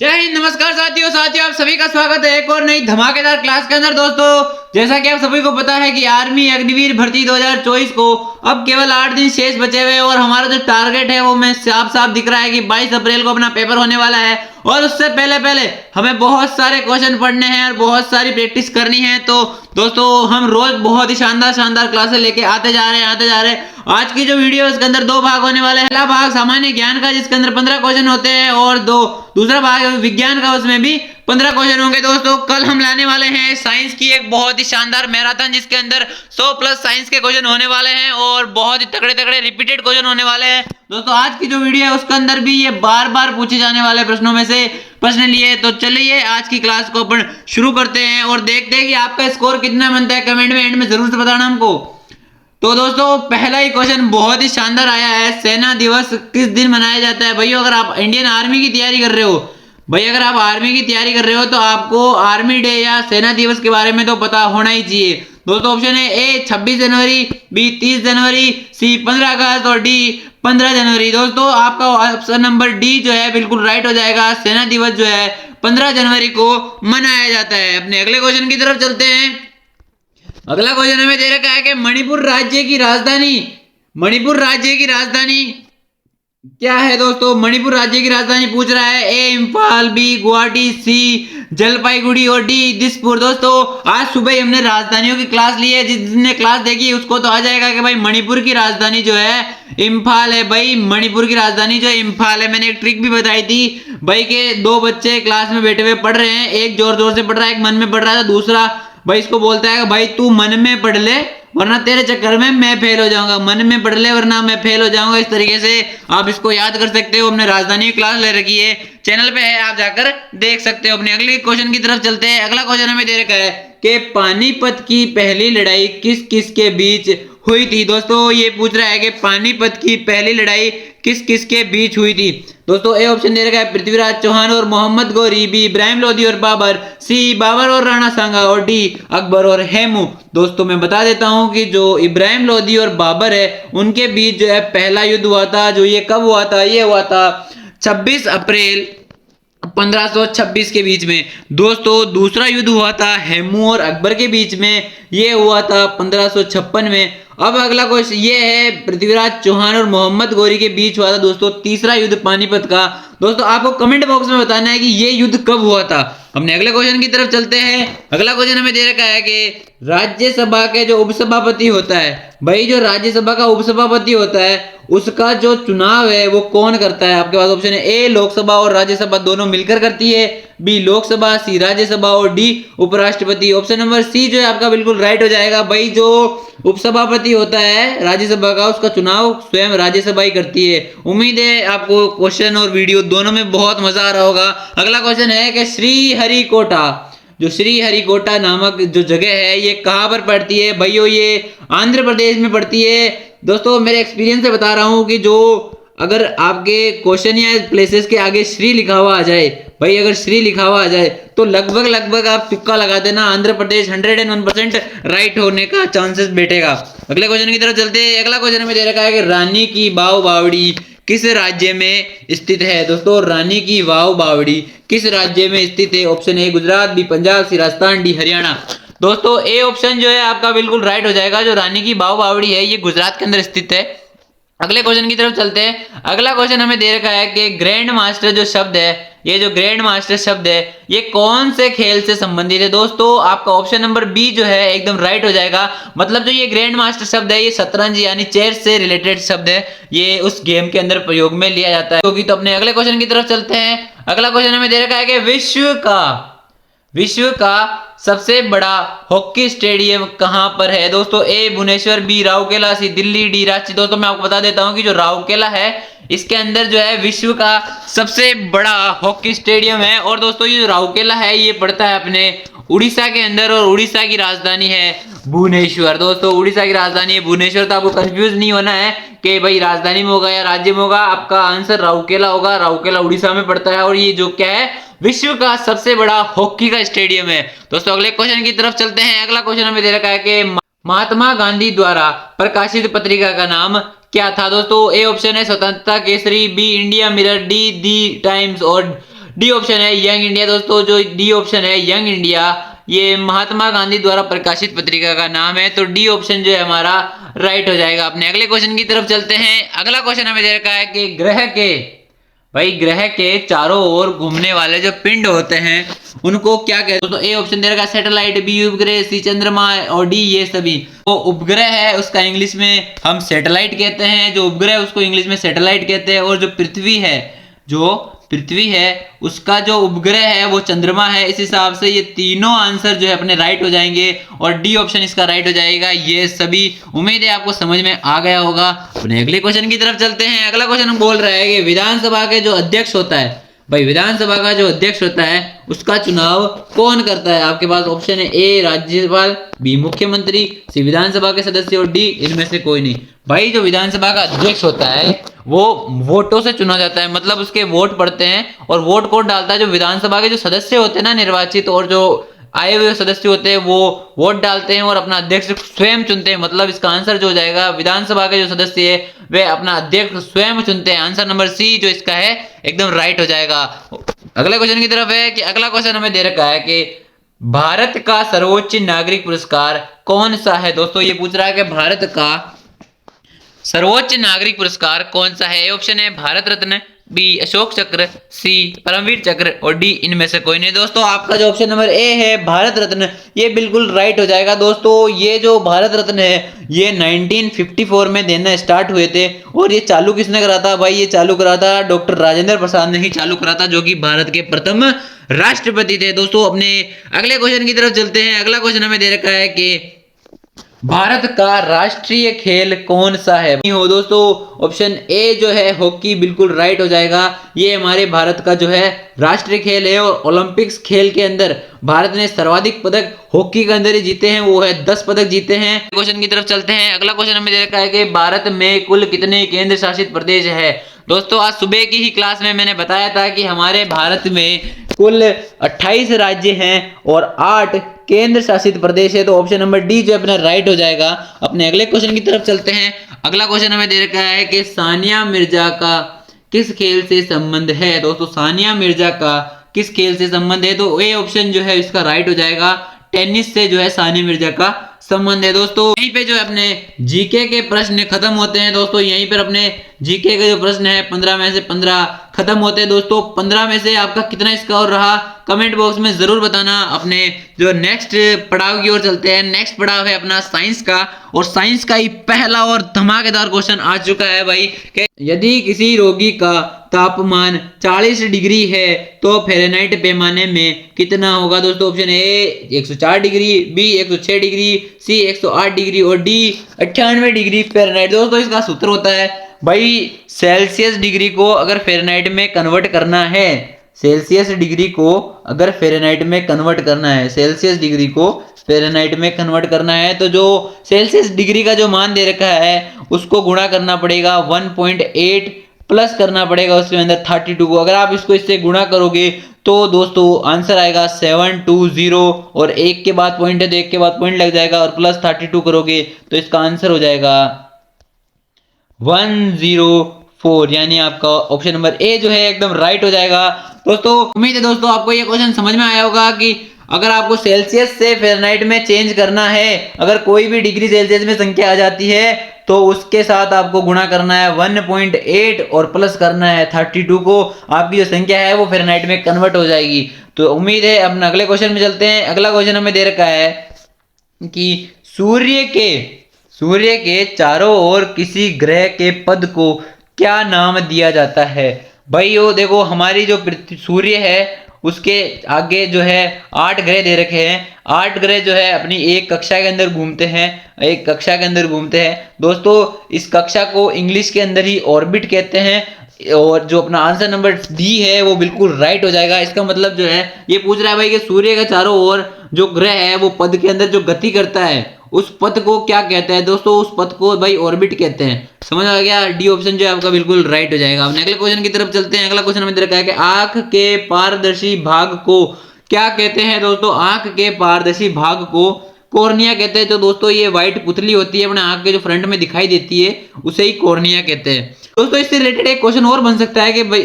जय हिंद, नमस्कार साथियों आप सभी का स्वागत है एक और नई धमाकेदार क्लास के अंदर। दोस्तों जैसा कि आप सभी को पता है कि आर्मी अग्निवीर भर्ती 2024 को अब केवल 8 दिन शेष बचे हुए और हमारा जो टारगेट है वो मैं साफ साफ दिख रहा है कि 22 अप्रैल को अपना पेपर होने वाला है। और उससे पहले हमें बहुत सारे क्वेश्चन पढ़ने हैं और बहुत सारी प्रैक्टिस करनी है। तो दोस्तों हम रोज बहुत ही शानदार क्लासेस लेके आते जा रहे हैं। आज की जो वीडियो है उसके अंदर दो भाग होने वाले हैं। पहला भाग सामान्य ज्ञान का जिसके अंदर 15 क्वेश्चन होते हैं और दूसरा भाग विज्ञान का, उसमें भी 15 क्वेश्चन होंगे। दोस्तों कल हम लाने वाले हैं साइंस की एक बहुत ही शानदार मैराथन जिसके अंदर 100 प्लस साइंस के क्वेश्चन होने वाले हैं और बहुत ही तगड़े रिपीटेड क्वेश्चन होने वाले हैं। दोस्तों आज की जो वीडियो है उसके अंदर भी ये बार पूछे जाने वाले प्रश्नों में से प्रश्न लिए। तो चलिए आज की क्लास को अपन शुरू करते हैं और देखते हैं कि आपका स्कोर कितना बनता है। कमेंट में एंड में जरूर से बताना हमको। तो दोस्तों पहला ही क्वेश्चन बहुत ही शानदार आया है। सेना दिवस किस दिन मनाया जाता है? भाई अगर आप इंडियन आर्मी की तैयारी कर रहे हो, तो आपको आर्मी डे या सेना दिवस के बारे में तो पता होना ही चाहिए। दोस्तों ऑप्शन है ए 26 जनवरी, बी 30 जनवरी, सी 15 अगस्त और डी 15 जनवरी। दोस्तों आपका ऑप्शन नंबर डी जो है बिल्कुल राइट हो जाएगा। सेना दिवस जो है 15 जनवरी को मनाया जाता है। अपने अगले क्वेश्चन की तरफ चलते हैं। अगला क्वेश्चन हमें दे रखा है कि मणिपुर राज्य की राजधानी क्या है? दोस्तों मणिपुर राज्य की राजधानी पूछ रहा है। ए इम्फाल, बी गुवाहाटी, सी जलपाईगुड़ी और डी दिसपुर। दोस्तों आज सुबह ही हमने राजधानियों की क्लास ली है। जिसने क्लास देखी है उसको तो आ जाएगा कि भाई मणिपुर की राजधानी जो है इम्फाल है। भाई मणिपुर की राजधानी जो इम्फाल है। मैंने एक ट्रिक भी बताई थी भाई के दो बच्चे क्लास में बैठे हुए पढ़ रहे हैं, एक जोर से पढ़ रहा है, एक मन में पढ़ रहा है, दूसरा भाई इसको बोलता है भाई तू मन में पढ़ ले वरना तेरे चक्कर में मैं फेल हो जाऊंगा, मन में पढ़ ले वरना मैं फेल हो जाऊंगा। इस तरीके से आप इसको याद कर सकते हो। हमने राजधानी की क्लास ले रखी है, चैनल पे है, आप जाकर देख सकते हो। अपने अगले क्वेश्चन की तरफ चलते हैं। अगला क्वेश्चन हमें दे रखा है कि पानीपत की पहली लड़ाई किस किस के बीच हुई थी? दोस्तों ये पूछ रहा है कि पानीपत की पहली लड़ाई किस किस के बीच हुई थी? दोस्तों ए ऑप्शन दे रखा है पृथ्वीराज चौहान और मोहम्मद गौरी, बी इब्राहिम लोधी और बाबर, सी बाबर और राणा सांगा और डी अकबर और हेमू। दोस्तों मैं बता देता हूं कि जो इब्राहिम लोधी और बाबर है उनके बीच जो है पहला युद्ध हुआ था। जो ये कब हुआ था? ये हुआ था 26 अप्रैल 1526 के बीच में। दोस्तों दूसरा युद्ध हुआ था हेमू और अकबर के बीच में, ये हुआ था 1556 में। अब अगला क्वेश्चन ये है पृथ्वीराज चौहान और मोहम्मद गौरी के बीच हुआ था दोस्तों तीसरा युद्ध पानीपत का। दोस्तों आपको कमेंट बॉक्स में बताना है कि ये युद्ध कब हुआ था। हमने अगले क्वेश्चन की तरफ चलते हैं। अगला क्वेश्चन हमें दे रखा है कि राज्यसभा के जो उपसभापति होता है, भाई जो राज्यसभा का उपसभापति होता है उसका जो चुनाव है वो कौन करता है? आपके पास ऑप्शन है ए लोकसभा और राज्यसभा दोनों मिलकर करती है, बी लोकसभा, सी राज्यसभा और डी उपराष्ट्रपति। ऑप्शन नंबर सी जो है आपका बिल्कुल राइट हो जाएगा। भाई जो उपसभापति होता है राज्यसभा का उसका चुनाव स्वयं राज्यसभा ही करती है। उम्मीद है आपको क्वेश्चन और वीडियो दोनों में बहुत मजा आ रहा होगा। अगला क्वेश्चन है कि श्रीहरिकोटा नामक जो जगह है ये कहां पर पड़ती है? भाइयों ये आंध्र प्रदेश में पड़ती है। दोस्तों मेरे एक्सपीरियंस से बता रहा हूं कि जो अगर आपके क्वेश्चन या प्लेसेस के आगे श्री लिखा हुआ आ जाए, भाई अगर श्री लिखा हुआ आ जाए तो लगभग आप तुक्का लगा देना, आंध्र प्रदेश 101% राइट होने का चांसेस बैठेगा। अगले क्वेश्चन की तरफ चलते हैं। अगला क्वेश्चन में दे रखा है कि रानी की वाव बावड़ी किस राज्य में स्थित है? दोस्तों रानी की वाव बावड़ी किस राज्य में स्थित है? Option A Gujarat, B Punjab, C Rajasthan, D Haryana. दोस्तों ए ऑप्शन जो है आपका बिल्कुल राइट हो जाएगा। जो रानी की वाव बावड़ी है ये गुजरात के अंदर स्थित है। अगले क्वेश्चन की तरफ चलते हैं। अगला क्वेश्चन हमें दे रखा है कि ग्रैंड मास्टर जो शब्द है, ये जो ग्रैंड मास्टर शब्द है ये कौन से खेल से संबंधित है? दोस्तों आपका ऑप्शन नंबर बी जो है एकदम राइट हो जाएगा। मतलब जो ये ग्रैंड मास्टर शब्द है ये शतरंज यानी चेस से रिलेटेड शब्द है, ये उस गेम के अंदर प्रयोग में लिया जाता है। क्योंकि तो अपने अगले क्वेश्चन की तरफ चलते हैं। अगला क्वेश्चन हमें दे रखा है कि विश्व का सबसे बड़ा हॉकी स्टेडियम कहां पर है? दोस्तों ए भुवनेश्वर, बी राउरकेला, सी दिल्ली, डी रांची। दोस्तों मैं आपको बता देता हूं कि जो राउरकेला है इसके अंदर जो है विश्व का सबसे बड़ा हॉकी स्टेडियम है। और दोस्तों ये जो राउरकेला है ये पड़ता है अपने उड़ीसा के अंदर और उड़ीसा की राजधानी है भुवनेश्वर। दोस्तों उड़ीसा की राजधानी है भुवनेश्वर। तो आपको कंफ्यूज नहीं होना है कि भाई राजधानी में होगा या राज्य में होगा। आपका आंसर राउरकेला होगा। राउरकेला उड़ीसा में पड़ता है और ये जो क्या है विश्व का सबसे बड़ा हॉकी का स्टेडियम है। दोस्तों अगले क्वेश्चन की तरफ चलते हैं। अगला क्वेश्चन हमें दे रखा है कि महात्मा गांधी द्वारा प्रकाशित पत्रिका का नाम क्या था? दोस्तों ए ऑप्शन है Swatantrata Kesari, B India Mirror, D the Times और डी ऑप्शन है यंग इंडिया। दोस्तों जो डी ऑप्शन है यंग इंडिया, ये महात्मा गांधी द्वारा प्रकाशित पत्रिका का नाम है। तो डी ऑप्शन जो है हमारा राइट हो जाएगा। अपने अगले क्वेश्चन की तरफ चलते हैं। अगला क्वेश्चन हमें दे रखा है कि ग्रह के चारों ओर घूमने वाले जो पिंड होते हैं उनको क्या कहते हैं। दोस्तों ए ऑप्शन दे रखा है सैटेलाइट, बी उपग्रह, सी चंद्रमा और डी ये सभी। वो उपग्रह है उसका इंग्लिश में हम सैटेलाइट कहते हैं, जो उपग्रह है उसको इंग्लिश में सैटेलाइट कहते हैं, और जो पृथ्वी है उसका जो उपग्रह है वो चंद्रमा है। इस हिसाब से ये तीनों आंसर जो है अपने राइट हो जाएंगे और डी ऑप्शन इसका राइट हो जाएगा ये सभी। उम्मीद है आपको समझ में आ गया होगा। अपने अगले क्वेश्चन की तरफ चलते हैं। अगला क्वेश्चन हम बोल रहा है कि विधानसभा के जो अध्यक्ष होता है, भाई विधानसभा का जो अध्यक्ष होता है उसका चुनाव कौन करता है। आपके पास ऑप्शन है ए राज्यपाल, बी मुख्यमंत्री, सी विधानसभा के सदस्य और डी इनमें से कोई नहीं। भाई जो विधानसभा का अध्यक्ष होता है वो वोटों से चुना जाता है, मतलब उसके वोट पड़ते हैं और वोट कौन डालता है, जो विधानसभा के जो सदस्य होते हैं ना निर्वाचित, और जो आए हुए सदस्य होते हैं वो वोट डालते हैं और अपना अध्यक्ष स्वयं चुनते हैं। मतलब इसका आंसर जो हो जाएगा विधानसभा के जो सदस्य है वे अपना अध्यक्ष स्वयं चुनते हैं। आंसर नंबर सी जो इसका है एकदम राइट हो जाएगा। अगले क्वेश्चन की तरफ है कि अगला क्वेश्चन हमें दे रखा है कि भारत का सर्वोच्च नागरिक पुरस्कार कौन सा है। दोस्तों ये पूछ रहा है कि भारत का सर्वोच्च नागरिक पुरस्कार कौन सा है। ऑप्शन है भारत रत्न, बी अशोक चक्र, सी परमवीर चक्र और डी इनमें से कोई नहीं। दोस्तों आपका जो ऑप्शन नंबर ए है भारत रत्न ये बिल्कुल राइट हो जाएगा। दोस्तों ये जो भारत रत्न है ये 1954 में देना स्टार्ट हुए थे और ये चालू किसने करा था। भाई ये चालू करा था डॉक्टर राजेंद्र प्रसाद ने ही चालू करा था, जो कि भारत के प्रथम राष्ट्रपति थे। दोस्तों अपने अगले क्वेश्चन की तरफ चलते हैं। अगला क्वेश्चन हमें दे रखा है कि भारत का राष्ट्रीय खेल कौन सा है। हो दोस्तों ऑप्शन ए जो है हॉकी बिल्कुल राइट हो जाएगा। ये हमारे भारत का जो है राष्ट्रीय खेल है और ओलंपिक्स खेल के अंदर भारत ने सर्वाधिक पदक हॉकी के अंदर ही जीते हैं, वो है 10 पदक जीते हैं। क्वेश्चन की तरफ चलते हैं। अगला क्वेश्चन हमें दे रखा है कि भारत में कुल कितने केंद्र शासित प्रदेश है। दोस्तों आज सुबह की ही क्लास में मैंने बताया था कि हमारे भारत में कुल 28 राज्य हैं और 8 केंद्र शासित प्रदेश है। तो ऑप्शन नंबर डी जो अपना राइट हो जाएगा। अपने अगले क्वेश्चन की तरफ चलते हैं। अगला क्वेश्चन हमें दे रखा है कि सानिया मिर्जा का किस खेल से संबंध है। दोस्तों सानिया मिर्जा का किस खेल से संबंध है। तो ए ऑप्शन जो है इसका राइट हो जाएगा। टेनिस से जो है सानिया मिर्जा का संबंध है। दोस्तों यहीं पे जो है अपने जीके के प्रश्न खत्म होते हैं। दोस्तों यहीं पर अपने जीके के जो प्रश्न है 15 में से 15 खत्म होते हैं। दोस्तों 15 में से आपका कितना स्कोर रहा कमेंट बॉक्स में जरूर बताना। अपने जो नेक्स्ट पड़ाव की ओर चलते हैं। नेक्स्ट पड़ाव है अपना साइंस का और साइंस का ही पहला और धमाकेदार क्वेश्चन आ चुका है भाई कि यदि किसी रोगी का तापमान 40 डिग्री है तो फ़ारेनहाइट पैमाने में कितना होगा। दोस्तों option A 104 degree, B 106 degree, C 108 degree और डी 98 डिग्री फ़ारेनहाइट। दोस्तों इसका सूत्र होता है भाई सेल्सियस डिग्री को अगर फ़ारेनहाइट में कन्वर्ट करना है, सेल्सियस डिग्री को अगर फ़ारेनहाइट में कन्वर्ट करना है, सेल्सियस डिग्री को फ़ारेनहाइट में कन्वर्ट करना है तो जो सेल्सियस डिग्री का जो मान दे रखा है उसको गुणा करना पड़ेगा 1.8 प्लस करना पड़ेगा उसके अंदर 32 को। अगर आप इसको इससे गुणा करोगे तो दोस्तों आंसर आएगा 720 और एक के बाद पॉइंट है तो एक के बाद पॉइंट लग जाएगा और प्लस 32 करोगे तो इसका आंसर हो जाएगा 104, यानी आपका ऑप्शन नंबर ए जो है एकदम राइट हो जाएगा। दोस्तों उम्मीद है दोस्तों आपको ये क्वेश्चन समझ में आया होगा कि अगर आपको सेल्सियस से फ़ारेनहाइट में चेंज करना है, अगर कोई भी डिग्री सेल्सियस में संख्या आ जाती है तो उसके साथ आपको गुणा करना है 1.8 और प्लस करना है 32 को। आपकी जो संख्या है वो फ़ारेनहाइट में कन्वर्ट हो जाएगी। तो उम्मीद है अपना अगले क्वेश्चन में चलते हैं। अगला क्वेश्चन हमें दे रखा है कि सूर्य के चारों ओर किसी ग्रह के पद को क्या नाम दिया जाता है। भाई वो देखो हमारी जो सूर्य है उसके आगे जो है 8 ग्रह दे रखे हैं। 8 ग्रह जो है अपनी एक कक्षा के अंदर घूमते हैं, दोस्तों इस कक्षा को इंग्लिश के अंदर ही ऑर्बिट कहते हैं और जो अपना आंसर नंबर डी है वो बिल्कुल राइट हो जाएगा। इसका मतलब जो है ये पूछ रहा है भाई कि सूर्य के चारों ओर जो ग्रह है वो पद के अंदर जो गति करता है उस पथ को क्या कहते हैं। दोस्तों उस पथ को भाई ऑर्बिट कहते हैं। समझ आ गया। डी ऑप्शन जो है आपका बिल्कुल राइट हो जाएगा। अब अगले क्वेश्चन की तरफ चलते हैं। अगला क्वेश्चन हमें दे रखा है कि आंख के पारदर्शी भाग को क्या कहते हैं। दोस्तों आंख के पारदर्शी भाग को कॉर्निया कहते हैं। जो दोस्तों ये व्हाइट पुतली होती है अपने आंख के जो फ्रंट में दिखाई देती है उसे ही कॉर्निया कहते हैं। दोस्तों इससे रिलेटेड एक क्वेश्चन और बन सकता है कि भाई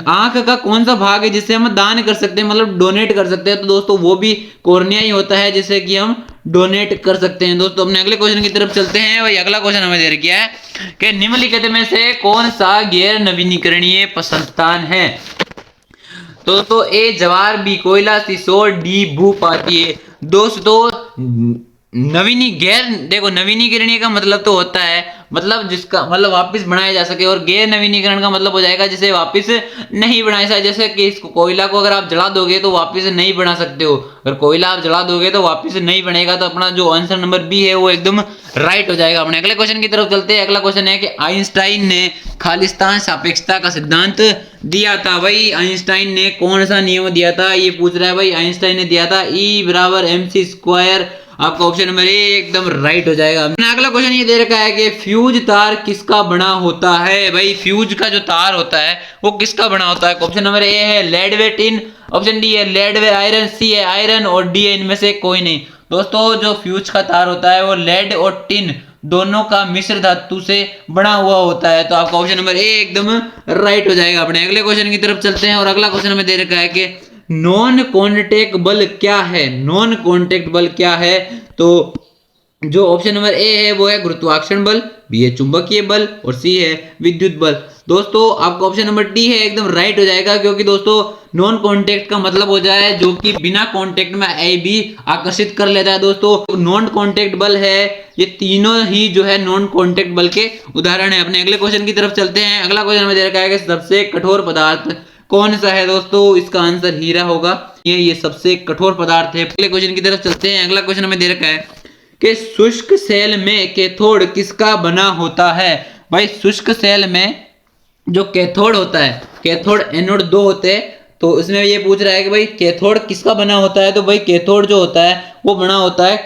आंख का कौन सा भाग है जिससे हम दान कर सकते हैं, मतलब डोनेट कर सकते हैं, तो दोस्तों वो भी कॉर्निया ही होता है जिससे कि हम डोनेट कर सकते हैं। दोस्तों अपने अगले क्वेश्चन की तरफ चलते हैं। भाई अगला क्वेश्चन हमें दे रखा है कि निम्नलिखित में से कौन सा गैर नवीनीकरणीय संस्थान है। तो दोस्तों ए जवार, बी कोयला, सी सोर, डी भूपाती है। दोस्तों नवीनीकरणीय का मतलब तो होता है मतलब जिसका मतलब वापस बनाया जा सके, और गैर नवीनीकरण का मतलब हो जाएगा जिसे वापस नहीं बनाया जा। जैसे कि इस कोयला को अगर आप जला दोगे तो वापस नहीं बना सकते हो, अगर कोयला आप जला दोगे तो वापस नहीं बनेगा। तो अपना जो आंसर नंबर बी है वो एकदम राइट हो जाएगा। अपने अगले क्वेश्चन की तरफ चलते हैं। अगला क्वेश्चन है कि आइंस्टाइन ने खालिस्तान सापेक्षता का सिद्धांत दिया था। भाई आइंस्टाइन ने कौन सा नियम दिया था ये पूछ रहा है। भाई आइंस्टाइन ने दिया था E बराबर mc²। आपका ऑप्शन नंबर ए एकदम राइट हो जाएगा। अगला क्वेश्चन ये दे रखा है कि फ्यूज तार किसका बना होता है। भाई फ्यूज का जो तार होता है वो किसका बना होता है। ऑप्शन नंबर ए है लेड वे टिन, ऑप्शन डी है लेड वे आयरन, सी है आयरन और डी है इनमें से कोई नहीं। दोस्तों जो फ्यूज का तार होता है वो लेड और टिन दोनों का मिश्र धातु से बना हुआ होता है। तो आपका ऑप्शन नंबर ए एकदम राइट हो जाएगा। अपने अगले क्वेश्चन की तरफ चलते हैं और अगला क्वेश्चन हमें दे रखा है कि नॉन कॉन्टेक्ट बल क्या है। नॉन कॉन्टेक्ट बल क्या है, तो जो ऑप्शन नंबर ए है वो है गुरुत्वाकर्षण बल, बी है चुंबकीय बल और सी है विद्युत बल। दोस्तों आपका ऑप्शन नंबर डी है एकदम राइट हो जाएगा, क्योंकि दोस्तों नॉन कॉन्टेक्ट का मतलब हो जाए जो कि बिना कॉन्टेक्ट में ए भी आकर्षित कर लेता है। दोस्तों नॉन कॉन्टेक्ट बल है, ये तीनों ही जो है नॉन कॉन्टेक्ट बल के उदाहरण है। अपने अगले क्वेश्चन की तरफ चलते हैं। अगला क्वेश्चन हमें दे रखा है कि सबसे कठोर पदार्थ कौन सा है। दोस्तों इसका आंसर हीरा होगा, ये सबसे कठोर पदार्थ है। अगले क्वेश्चन की तरफ चलते हैं। अगला क्वेश्चन हमें दे रखा है कि शुष्क सेल में कैथोड किसका बना होता है। भाई शुष्क सेल में जो कैथोड होता है, कैथोड एनोड दो होते हैं, तो इसमें ये पूछ रहा है कि भाई कैथोड किसका बना होता है। तो भाई कैथोड जो होता है वो बना होता है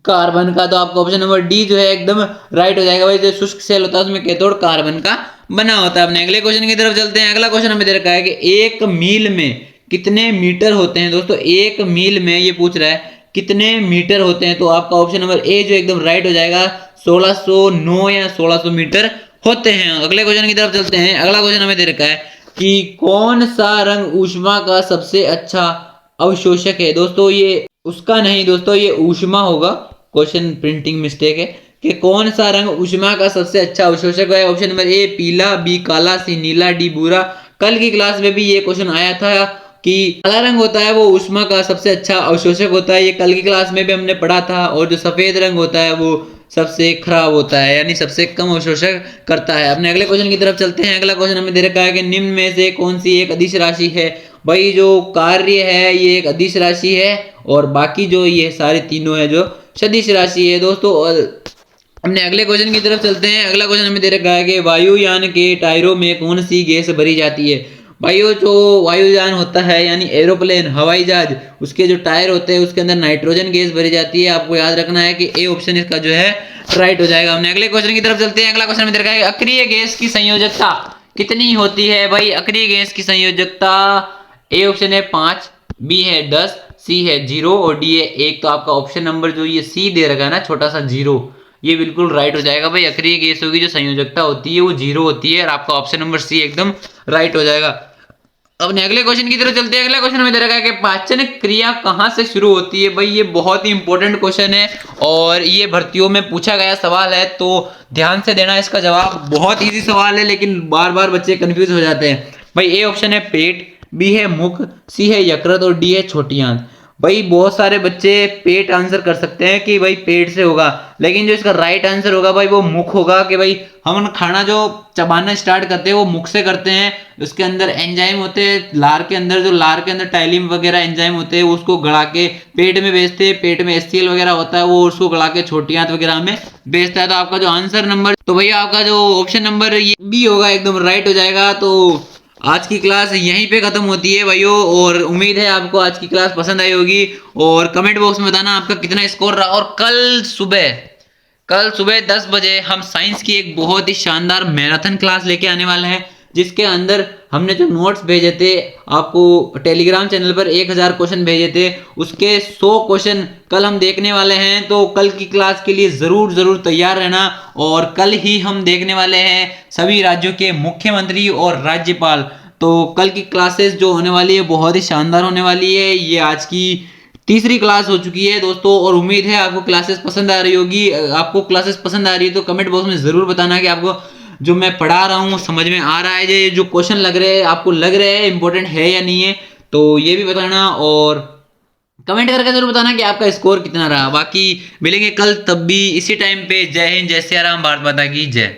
कार्बन का। तो आपका ऑप्शन नंबर डी जो है एकदम राइट हो जाएगा। भाई जो शुष्क सेल होता है उसमें कैथोड कार्बन का बना होता है। अपने अगले क्वेश्चन की तरफ चलते हैं। अगला क्वेश्चन हमें दे रखा है कि एक मील में कितने मीटर होते हैं। दोस्तों एक मील में ये पूछ रहा है कितने मीटर होते हैं, तो आपका ऑप्शन नंबर ए जो एकदम राइट हो जाएगा 1609 या 1600 मीटर होते हैं। अगले क्वेश्चन की तरफ चलते हैं। अगला क्वेश्चन हमें दे रखा है कि कौन सा रंग ऊष्मा का सबसे अच्छा अवशोषक है। दोस्तों ये उसका नहीं, दोस्तों ये ऊष्मा होगा, क्वेश्चन प्रिंटिंग मिस्टेक है कि कौन सा रंग ऊष्मा का सबसे अच्छा अवशोषक है। ऑप्शन नंबर ए पीला, बी काला, सी नीला, डी भूरा। कल की क्लास में भी ये क्वेश्चन आया था कि काला रंग होता है वो ऊष्मा का सबसे अच्छा अवशोषक होता है, ये कल की क्लास में भी हमने पढ़ा था। और जो सफेद रंग होता है वो सबसे खराब होता है, यानी सबसे कम अवशोषण करता है। अपने अगले क्वेश्चन की तरफ चलते हैं। अगला क्वेश्चन हमें दे रखा है कि निम्न में से कौन सी एक अदिश राशि है। भाई जो कार्य है ये एक अदिश राशि है और बाकी जो ये सारे तीनों है जो सदिश राशि है। दोस्तों हमने अगले क्वेश्चन की तरफ चलते हैं। अगला क्वेश्चन हमें दे रखा है कि वायुयान के टायरों में कौन सी गैस भरी जाती है। भाइयों जो वायुयान होता है यानी एरोप्लेन हवाई जहाज, उसके जो टायर होते हैं उसके अंदर नाइट्रोजन गैस भरी जाती है। आपको याद रखना है कि ए ऑप्शन इसका जो है राइट हो जाएगा। हमने अगले क्वेश्चन की तरफ चलते हैं। अगला क्वेश्चन में देखा है अक्रिय गैस की संयोजकता कितनी होती है। भाई अक्रिय गैस की संयोजकता ए ऑप्शन है 5, बी है 10, सी है 0 और डी है 1। तो आपका ऑप्शन नंबर जो ये सी दे रखा है ना छोटा सा 0, ये बिल्कुल राइट हो जाएगा। भाई अक्रिय गैसों की जो संयोजकता होती है वो 0 होती है और आपका ऑप्शन नंबर सी एकदम राइट हो जाएगा। अब अगले क्वेश्चन की तरफ चलते हैं। अगला क्वेश्चन हमें दे रखा है कि पाचन क्रिया कहाँ से शुरू होती है। भाई ये बहुत ही इंपॉर्टेंट क्वेश्चन है और ये भर्तियों में पूछा गया सवाल है, तो ध्यान से देना इसका जवाब। बहुत इजी सवाल है लेकिन बार बार बच्चे कंफ्यूज हो जाते हैं। भाई ए ऑप्शन है पेट, बी है मुख, सी है यकृत और डी है छोटी आंत। भाई बहुत सारे बच्चे पेट आंसर कर सकते हैं कि भाई पेट से होगा, लेकिन जो इसका राइट आंसर होगा भाई वो मुख होगा। कि भाई हम खाना जो चबाना स्टार्ट करते हैं वो मुख से करते हैं। उसके अंदर एंजाइम होते हैं लार के अंदर, जो लार के अंदर टाइलिम वगैरह एंजाइम होते हैं उसको गला के पेट में भेजते हैं। पेट में एचसीएल वगैरह होता है वो उसको गला के छोटी आंत वगैरह में भेजता है। तो आपका जो आंसर नंबर, तो भैया आपका जो ऑप्शन नंबर ये बी होगा एकदम राइट हो जाएगा। तो आज की क्लास यहीं पे खत्म होती है भाइयों, और उम्मीद है आपको आज की क्लास पसंद आई होगी। और कमेंट बॉक्स में बताना आपका कितना स्कोर रहा। और कल सुबह 10 बजे हम साइंस की एक बहुत ही शानदार मैराथन क्लास लेके आने वाले हैं। जिसके अंदर हमने जो नोट्स भेजे थे आपको टेलीग्राम चैनल पर 1000 क्वेश्चन भेजे थे, उसके 100 क्वेश्चन कल हम देखने वाले हैं। तो कल की क्लास के लिए जरूर तैयार रहना। और कल ही हम देखने वाले हैं सभी राज्यों के मुख्यमंत्री और राज्यपाल। तो कल की क्लासेस जो होने वाली है बहुत ही शानदार होने वाली है। ये आज की तीसरी क्लास हो चुकी है दोस्तों, और उम्मीद है आपको क्लासेस पसंद आ रही होगी। आपको क्लासेस पसंद आ रही है तो कमेंट बॉक्स में जरूर बताना कि आपको जो मैं पढ़ा रहा हूँ समझ में आ रहा है, ये जो क्वेश्चन लग रहे हैं आपको लग रहे हैं इंपॉर्टेंट है या नहीं है। तो ये भी बताना और कमेंट करके जरूर बताना कि आपका स्कोर कितना रहा। बाकी मिलेंगे कल तब भी इसी टाइम पे। जय हिंद, जय सिया राम, भारत माता की जय।